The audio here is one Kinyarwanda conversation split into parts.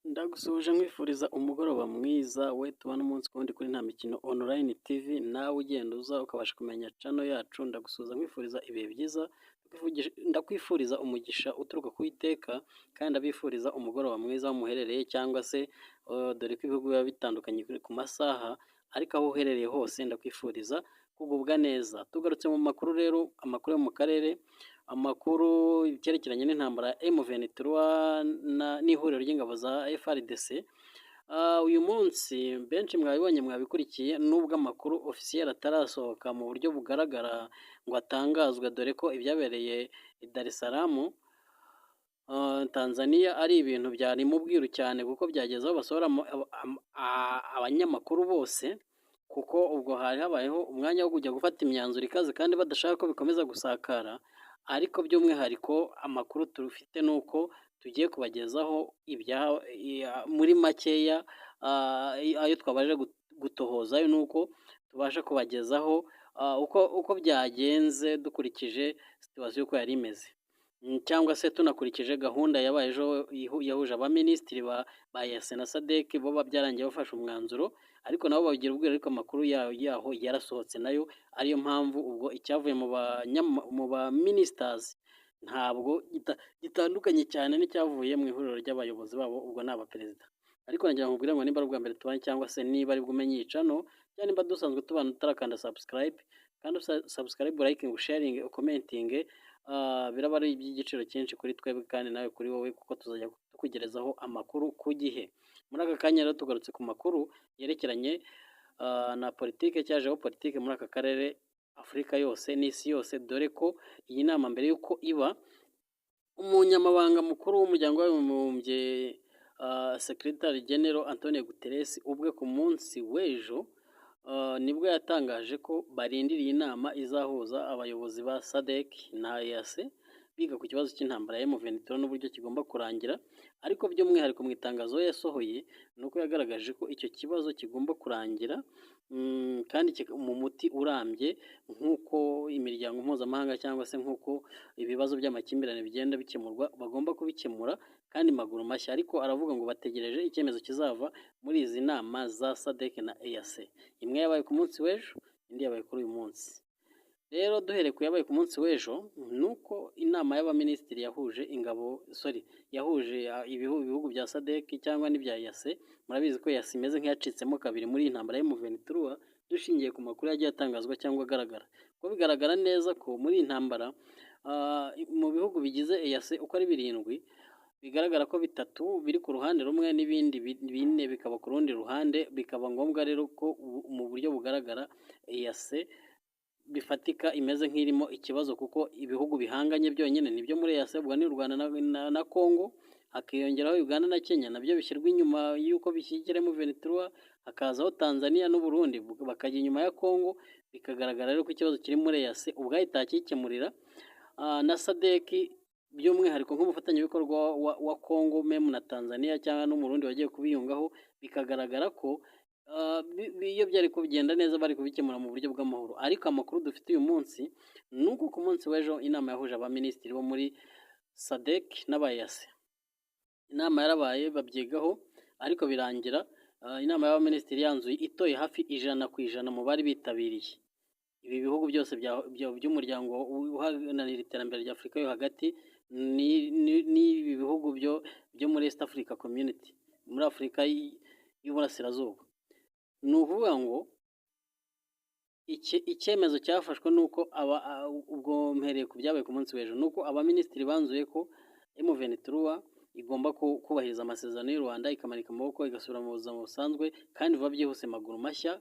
Ndagusuhuje nkwifuriza umugoroba mwiza we tubana umunsi ku wundi kuri Nta Mikino Online TV, nawe ugenda uza ukabasha kumenya channel yacu. Ndagusuhuza nkwifuriza ibihe byiza, ndakwifuriza umugisha uturuka ku Iteka, kandi abifuriza umugoroba mwiza aho muherereye, cyangwa se dore ko ibihugu biba bitandukanye ku masaha, ariko aho uherereye hose ndakwifuriza kugubwa neza. Tugarutse mu makuru rero, amakuru yo mu karere, amakuru icyerekeranye n'intambara ya M23 n'ihuriro ry'ingabo za FARDC. Uyu munsi benshi mwabibonye mwabikurikiye, nubwo amakuru officiel atarasohoka mu buryo bugaragara ngo atangazwe, dore ko ibyabereye i Dar es Salaam Tanzania ari ibintu byari mu bwiru cyane, kuko byageze aho basohora abanyamakuru bose, kuko ubwo hari habayeho umwanya wo kujya gufata imyanzuro ikaze kandi badashaka ko bikomeza gusakara. Ariko by'umwihariko amakuru tufite ni uko tugiye kubagezaho muri makeya, ayo twabaje gutohozayo ni uko tubasha kubagezaho uko byagenze dukurikije situation uko yari imeze, cyangwa se tunakurikije gahunda yabaye ejo yahuje abaminisitiri ba EAC na SADC. bo byarangiye bafashe umwanzuro, ariko nabo babigira ubwira, ariko amakuru yaho yarasohotse nayo. Ariyo mpamvu ubwo icyavuye mu ba ministers ntabwo gitandukanye cyane n'icyavuye mu ihuriro ry'abayobozi babo, ubwo ni abaperezida. Ariko nagira ngo nkubwire ngo nimba ari ubwa mbere tubanye, cyangwa se niba ari bwo umenye iyi channel, cyangwa nimba dusanzwe tubana utarakanda subscribe, kandi subscribe, liking, sharing, commenting, biraba ari iby'igiciro cyinshi kuri twebwe kandi nawe kuri wowe, kuko tuzajya tukugerezaho amakuru ku gihe. Muri aka kanya rero tugarutse ku makuru yerekeranye na politike, cyajeho politike muri aka karere, Afurika yose n'isi yose, dore ko iyi nama mbere y'uko iba, umunyamabanga mukuru w'umuryango w'abibumbye Secretary General Antonio Guterres ubwe ku munsi w'ejo nibwo yatangaje ko barindiriye inama izahuza abayobozi ba SADC na EAC biga ku kibazo cy'intambara ya M23 n'uburyo kigomba kurangira. Ariko by'umwihariko mu itangazo yasohoye ni uko yagaragaje ko icyo kibazo kigomba kurangira, kandi mu muti urambye, nk'uko imiryango mpuzamahanga cyangwa se nk'uko ibibazo by'amakimbirane bigenda bikemurwa, bagomba kubikemura kandi maguru mashya. Ariko aravuga ngo bategereje icyemezo kizava muri izi nama za SADC na EAC. Imwe yabaye ku munsi w'ejo, indi yabaye kuri uyu munsi. Rero duhereye ku yabaye ku munsi w'ejo, nuko inama y'abaminisitiri yahuje yahuje ibihugu bya SADC cyangwa n'ibya EAC. Murabizi ko EAC imeze nk'iyacitsemo kabiri muri iyi ntambara y'M23, dushingiye ku makuru yagiye atangazwa cyangwa agaragara. Ko bigaragara neza ko muri iyi ntambara mu bihugu bigize EAC uko ari 7, bigaragara ko 3 biri ku ruhande rumwe n'ibindi 4 bikaba ku rundi ruhande. Bikaba ngombwa rero ko mu buryo bugaragara EAC bifatika imeze nk'irimo ikibazo, kuko ibihugu bihanganye byonyine nibyo muri EAC, ubwo ni u Rwanda na Congo, hakiyongeraho Uganda na Kenya, nabyo bishyirwa inyuma y'uko bishyigikira M23, hakazaho Tanzania n'u Burundi bakajya inyuma ya Congo. Bikagaragara rero ko ikibazo kiri muri EAC ubwayo itakikemurira, na SADC by'umwihariko nk'umufatanyabikorwa wa Congo meme na Tanzania cyangwa n'umurundi wagiye kubiyungaho. Bikagaragara ko iyo byari kugenda neza bari kubikemura mu buryo bw'amahoro. Ariko amakuru dufite uyu munsi ni uko ku munsi w'ejo inama yahuje abaminisitiri bo muri SADC n'aba EAC. Inama yarabaye babyigaho, ariko birangira inama y'abaminisitiri yanzuye itoye hafi 100% mu bari bitabiriye. Ibi bihugu byose by'umuryango uharanira iterambere rya Afurika yo hagati n'ibi bihugu byo muri East Africa Community, muri Afurika y'Uburasirazuba. Ni ukuvuga ngo icyemezo cyafashwe nuko ubwo mpereye ku byabaye ku munsi w'ejo, nuko abaminisitiri banzuye ko M23 igomba kubahiriza amasezerano y'u Rwanda, ikamanika amaboko, igasubira mu buzima busanzwe, kandi vuba byihuse maguru mashya.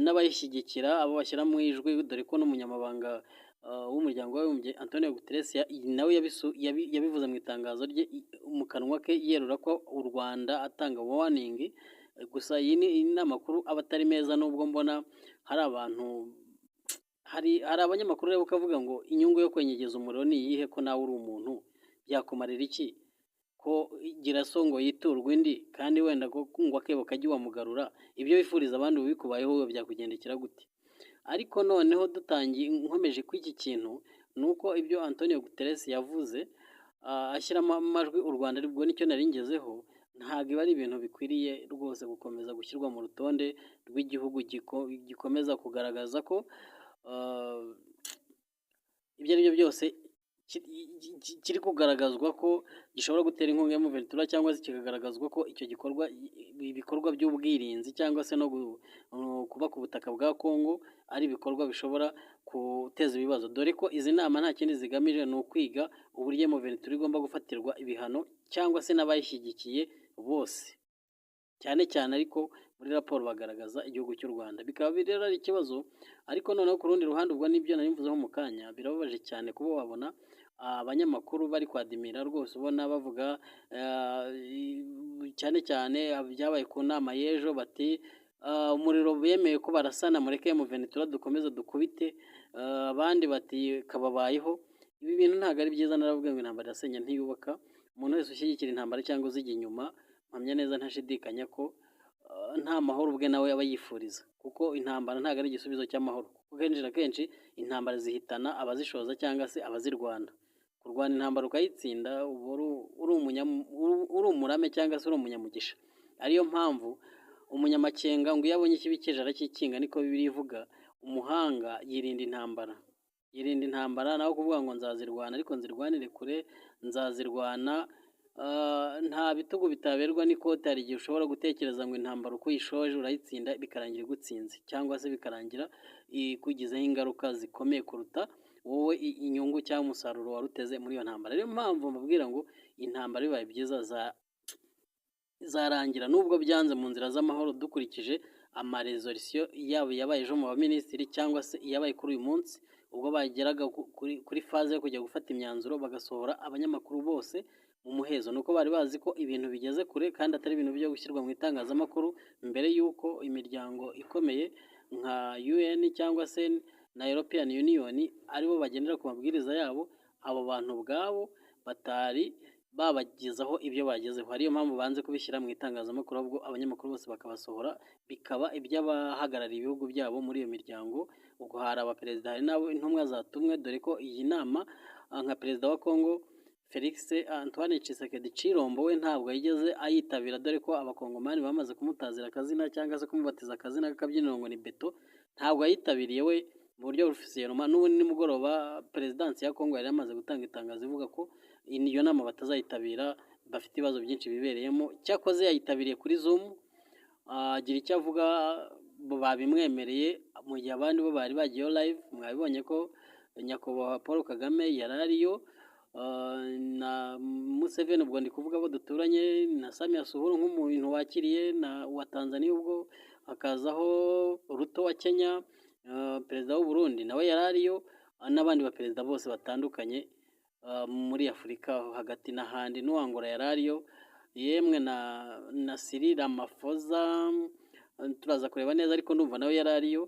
N'abayishyigikira abo bashyira mu ijwi, dore ko n'umunyamabanga w'umuryango w'abibumbye Antonio Guterres nawe yabivuze mu itangazo rye mu kanwa ke, yerura ko u Rwanda atanga warning. Gusa iyi ni amakuru aba atari meza, nubwo mbona hari abantu hari abanyamakuru rero ukavuga ngo inyungu yo kwenyegeza umuriro ni iyihe, ko nawe uri umuntu byakumarira iki, ko gira so ngo yiturwe indi, kandi wenda ngo akebo kajya wamugarura. Ibyo wifuriza abandi ubikubayeho byakugendekera gute? Ariko noneho dutangiye nkomeje kw'iki kintu, nuko ibyo Antonio Guterres yavuze ashyiramo amajwi u Rwanda, ribwo nicyo nari ngezeho. ntabwo iba ari ibintu bikwiriye rwose gukomeza gushyirwa mu rutonde rw'igihugu gikomeza kugaragaza ko ah, ibyo ari byo byose kiri kugaragazwa ko gishobora gutera inkunga ya Ventura cyangwa se kikagaragazwa ko icyo gikorwa ibikorwa by'ubwirinzi cyangwa se no kuba ku butaka bwa Congo ari ibikorwa bishobora guteza ibibazo, dore ko izi nama nta kindi zigamije ni ukwiga uburyo Ventura igomba gufatirwa ibihano cyangwa se n'abayishyigikiye bose, cyane cyane ariko muri raporo bagaragaza igihugu cy'u Rwanda, bikaba rero ari ikibazo. Ariko noneho ku rundi ruhande, ubwo nibyo nari mvuzeho mu kanya, birababaje cyane kuba wabona abanyamakuru bari kwadimira rwose, ubona bavuga cyane cyane byabaye ku nama y'ejo bati umuriro bemeye ko barasana, mureke Ventura dukomeze dukubite, abandi bati kababayeho. Ibi bintu ntabwo ari byiza, naravuga ngo intambara irasenya ntiyubaka. Umuntu wese ushyigikira intambara cyangwa uzijya inyuma, mpamya neza ntashidikanya ko nta mahoro ubwe nawe aba yifuriza, kuko intambara ntabwo ari igisubizo cy'amahoro, kuko kenshi na kenshi intambara zihitana abazishoza cyangwa se abazirwana. Kurwana intambara ukayitsinda uba uri umurame cyangwa se uri umunyamugisha. Ariyo mpamvu umunyamakenga ngo iyo abonye ikibi cyeje arakikinga, niko Bibiliya ivuga. Umuhanga yirinda intambara, naho kuvuga ngo nzazirwana ariko nzirwanire kure, nzazirwana nta bitugu bitaberwa n'ikote. Hari igihe ushobora gutekereza ngo intambara uko uyishoje urayitsinda bikarangira igutsinze, cyangwa se bikarangira ikugizeho ingaruka zikomeye kuruta wowe inyungu cyangwa umusaruro waruteze muri iyo ntambara. Niyo mpamvu mbabwira ngo intambara bibaye byiza zarangira, nubwo byanze mu nzira z'amahoro, dukurikije amaresolisiyo yabo yabaye ejo mu baminisitiri cyangwa se iyabaye kuri uyu munsi, ubwo bageraga kuri faze yo kujya gufata imyanzuro bagasohora abanyamakuru bose mu muhezo. Nuko bari bazi ko ibintu bigeze kure kandi atari ibintu byo gushyirwa mu itangazamakuru, mbere y'uko imiryango ikomeye nka UN cyangwa se na European Union aribo bagendera ku mabwiriza yabo, abo bantu ubwabo batari babagezaho ibyo bagezeho. Ariyo mpamvu banze kubishyira mu itangazamakuru, ahubwo abanyamakuru bose bakabasohora, bikaba iby'abahagarariye ibihugu byabo muri iyo miryango. Ubwo hari abaperezida, hari n'abo intumwa zatumwe, dore ko iyi nama nka perezida wa Congo Felix Antoine Tshisekedi Chilombo we ntabwo yigeze ayitabira, dore ko abakongomani bamaze kumutazira akazina cyangwa se kumubatiza akazina k'akabyiniro ngo ni Beto. Ntabwo yayitabiriye we mu buryo ofisiyeloma. N'ubundi nimugoroba perezidansi ya Congo yari yamaze gutanga itangazo ivuga ko iyo nama batazayitabira, bafite ibibazo byinshi bibereyemo. Cyakoze yayitabiriye kuri Zoom, agira icyo avuga, babimwemereye, mu gihe abandi bo bari bagiyeho live. Mwabibonye ko nyakubahwa Paul Kagame yari ariyo, na Museveni, ubwo ndi kuvuga abo duturanye, na Samia Suluhu nk'umuntu wakiriye wa Tanzania, ubwo hakazaho Ruto wa Kenya, perezida w'u Burundi nawe yari ariyo, n'abandi baperezida bose batandukanye muri Afurika hagati n'ahandi, n'uwangora yari ariyo, yemwe na Cyril Ramaphosa turaza kureba neza, ariko ndumva nawe yari ariyo.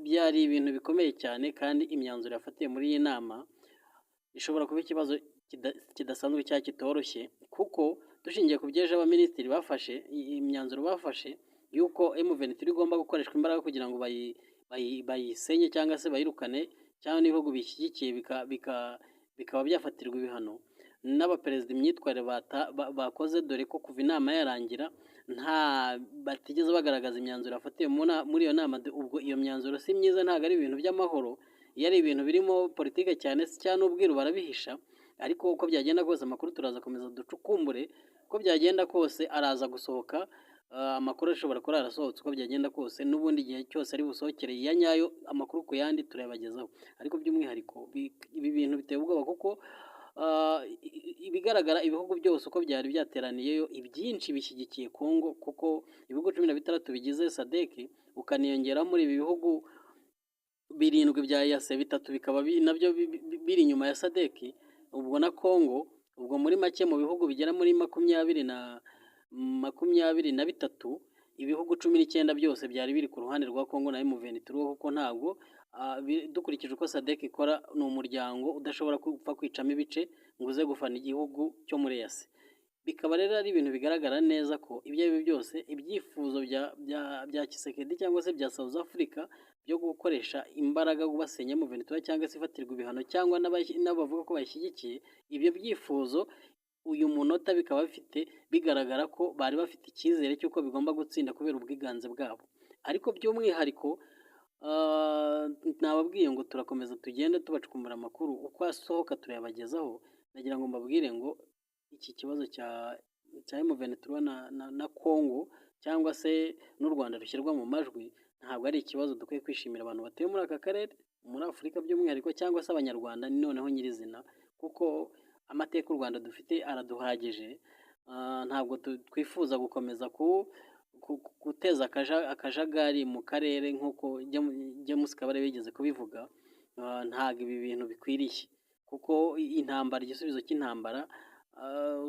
Byari ibintu bikomeye cyane, kandi imyanzuro yafatiye muri iyi nama ishobora kuba ikibazo kidasanzwe cyangwa kitoroshye, kuko dushingiye ku byeje abaminisitiri bafashe imyanzuro bafashe yuko M23 igomba gukoreshwa imbaraga kugira ngo bayisenye cyangwa se bayirukane, cyangwa n'ibihugu bishyigikiye bikaba byafatirwa ibihano. N'abaperezida imyitwarire bakoze, dore ko kuva inama yarangira nta batigeze bagaragaza imyanzuro yafatiwe muri iyo nama. Ubwo iyo myanzuro si myiza, ntabwo ari ibintu by'amahoro. Iyo ari ibintu birimo politike cyane cyane n'ubwiru barabihisha, ariko uko byagenda kose amakuru turazakomeza ducukumbure, uko byagenda kose araza gusohoka. Amakuru ashobora kuba arasohotse uko byagenda kose, n'ubundi igihe cyose ari busohokere ya nyayo, amakuru ku yandi turayabagezaho. Ariko by'umwihariko ibi bintu biteye ubwoba, kuko ibigaragara ibihugu byose uko byari byateraniyeyo ibyinshi bishyigikiye Congo, kuko ibihugu 16 bigize SADC, ukaniyongera muri ibi bihugu 7 bya EAC, 3 bikaba nabyo biri inyuma ya SADC, ubwo na Congo, ubwo muri make mu bihugu bigera muri 23, ibihugu 19 byose byari biri ku ruhande rwa Congo na M23, kuko ntabwo dukurikije uko SADC ikora, ni umuryango udashobora gupfa kwicamo ibice ngo uze gufana igihugu cyo muri EAC. Bikaba rero ari ibintu bigaragara neza ko ibyo ari byo byose ibyifuzo bya Tshisekedi cyangwa se bya South Africa byo gukoresha imbaraga basenya M23 cyangwa se ifatirwa ibihano, cyangwa n'abavuga ko bayishyigikiye, ibyo byifuzo uyu munota bikaba bigaragara ko bari bafite icyizere cy'uko bigomba gutsinda kubera ubwiganze bwabo, ariko by'umwihariko nababwiye ngo turakomeza tugende tubacukumbura amakuru uko asohoka turayabagezaho. Nagira ngo mbabwire ngo iki kibazo cya M23 na Congo cyangwa se n'u Rwanda rushyirwa mu majwi ntabwo ari ikibazo dukwiye kwishimira abantu batuye muri aka karere, muri Afurika by'umwihariko, cyangwa se abanyarwanda noneho nyirizina, kuko amateka u Rwanda dufite araduhagije. Ntabwo twifuza gukomeza guteza akajagari mu karere nk'uko James Kabarebe bigeze kubivuga. Ntabwo ibi bintu bikwiriye, kuko intambara, igisubizo cy'intambara,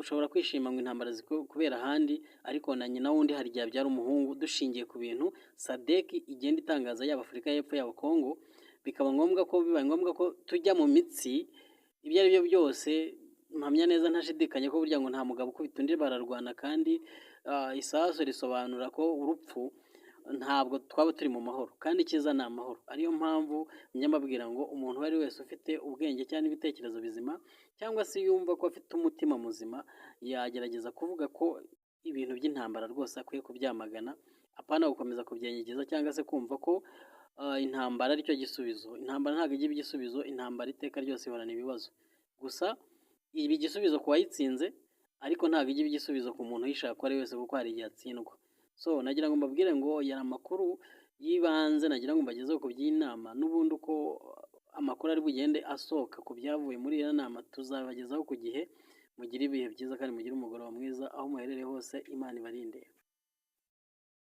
ushobora kwishima ngo intambara kubera ahandi, ariko na nyina wundi hari igihe abyara umuhungu. Dushingiye ku bintu SADC igenda itangaza, yaba Afurika y'Epfo yaba Congo, bibaye ngombwa ko tujya mu mitsi. Ibyo ari byo byose mpamya neza ntashidikanya ko burya ngo nta mugabo ukubita undi bararwana, kandi isasu risobanura ko urupfu, ntabwo twaba turi mu mahoro, kandi icyiza ni amahoro. Ariyo mpamvu mbabwira ngo umuntu uwo ari wese ufite ubwenge cyangwa ibitekerezo bizima, cyangwa se yumva ko afite umutima muzima, yagerageza kuvuga ko ibintu by'intambara rwose akwiye kubyamagana, apana gukomeza kubyenyegeza cyangwa se kumva ko intambara aricyo gisubizo. Intambara ntabwo igira igisubizo, intambara iteka ryose ihorana ibibazo. Gusa iba igisubizo ku wayitsinze, ariko ntabwo igira igisubizo ku muntu uyishaka ari wese, kuko hari igihe atsindwa. Nagira ngo mbabwire ngo yari amakuru y'ibanze nagira ngo mbagezeho ku by'inama, n'ubundi uko amakuru ari bugende asohoka ku byavuye muri iyo nama tuzabagezaho ku gihe. Mugire ibihe byiza kandi mugire umugoroba mwiza aho muherereye hose. Imana ibarinde.